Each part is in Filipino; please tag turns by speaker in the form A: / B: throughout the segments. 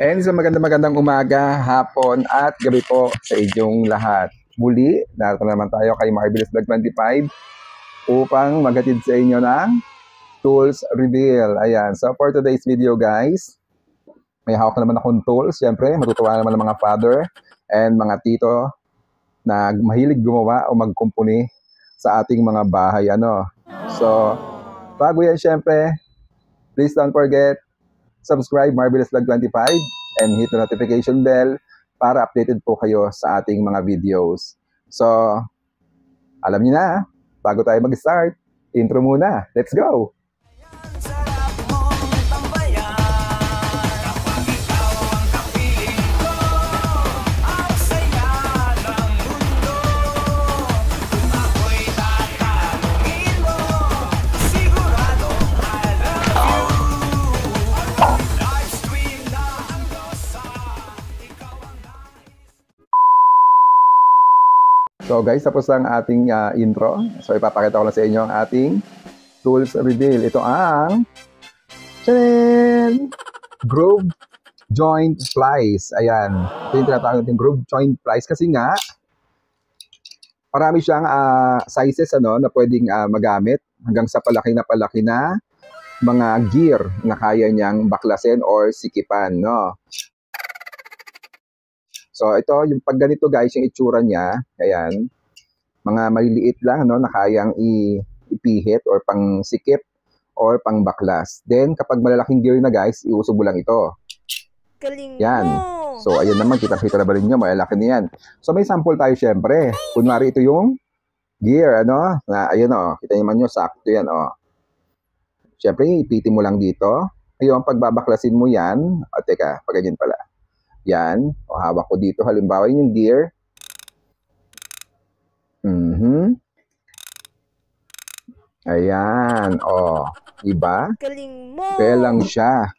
A: And isang magandang umaga, hapon at gabi po sa inyong lahat. Muli, narito naman tayo kay Marvelous Vlog 25 upang maghatid sa inyo ng tools reveal. Ayan, so for today's video guys, may hawak na naman akong tools. Siyempre, matutuwa naman ng mga father and mga tito na mahilig gumawa o magkumpuni sa ating mga bahay. So, bago yan siyempre, please don't forget subscribe Marvelous Vlog 25 and hit the notification bell para updated po kayo sa ating mga videos. So, alam niyo na, bago tayo mag-start, intro muna. Let's go! So guys, tapos ang ating intro. So ipapakita ko lang sa inyo ang ating tools reveal. Ito ang groove joint plies. Ayan. Ito yung tinatawag natin groove joint plies kasi nga marami siyang sizes na pwedeng magamit hanggang sa palaki na mga gear na kaya niyang baklasin or sikipan, no? So ito, yung pag ganito guys, yung itsura niya, ayan, mga maliliit lang na kayang ipihit or pang sikip or pang baklas. Then kapag malalaking gear na guys, iusog mo lang ito.
B: Galing
A: yan.
B: mo!
A: So ayan naman, kita na ba rin nyo, malalaki na yan. So may sample tayo syempre. Kunwari ito yung gear, na ayun kita naman nyo, sakto yan Syempre, ipitin mo lang dito. Ayun, pagbabaklasin mo yan, teka, pag ganyan pala. Yan, hawak ko dito. Halimbawa, yung gear. Ayan, diba?
B: Galing mo!
A: Kaya lang siya.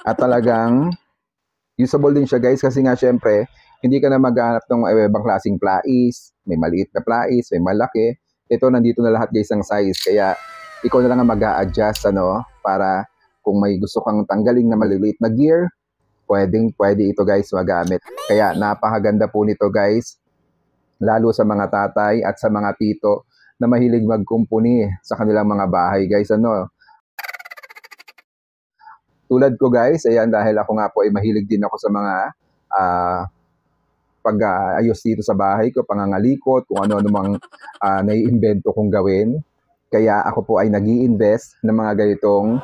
A: At talagang usable din siya guys kasi nga syempre, hindi ka na maghanap ng ibang klaseng plais. May maliit na plais, may malaki. Ito, nandito na lahat guys ang size. Kaya, ikaw na lang ang mag-a-adjust, para kung may gusto kang tanggalin na maliliit na gear, pwede ito guys magamit. Kaya napakaganda po nito guys, lalo sa mga tatay at sa mga tito na mahilig magkumpuni sa kanilang mga bahay guys. Tulad ko guys, ayan, dahil ako nga po ay mahilig din ako sa mga pag-ayos dito sa bahay ko, pangangalikot, kung ano-ano mang naiimbento kong gawin. Kaya ako po ay nag-i-invest ng mga ganitong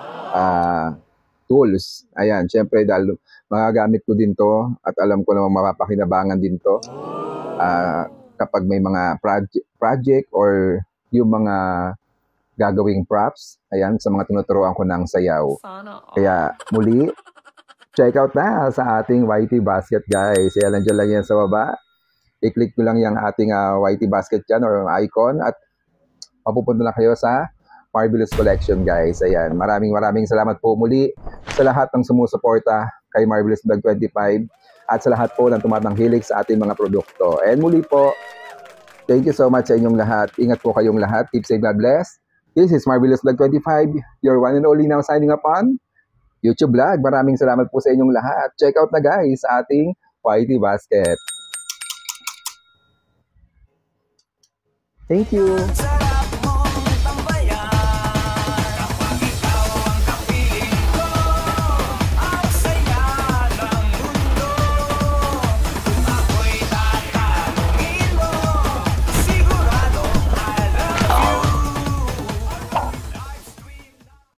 A: tools. Ayan, syempre dahil magagamit ko din to at alam ko namang mapapakinabangan din to kapag may mga project or yung mga gagawing props. Ayan, sa mga tinuturuan ko ng sayaw. Kaya muli, check out na sa ating YT basket guys. Ayan, nandiyan lang yan sa baba. I-click nyo lang yung ating YT basket dyan or icon at mapupunta na kayo sa Marvelous Collection guys. Ayan, maraming salamat po muli sa lahat ng sumusuporta kay Marvelous Vlog 25 at sa lahat po ng tumatanghilik sa ating mga produkto. And muli po, thank you so much sa inyong lahat. Ingat po kayong lahat. Keep safe, God bless. This is Marvelous Vlog 25, your one and only now signing upon YouTube Vlog. Maraming salamat po sa inyong lahat. Check out na guys sa ating YT basket. Thank you.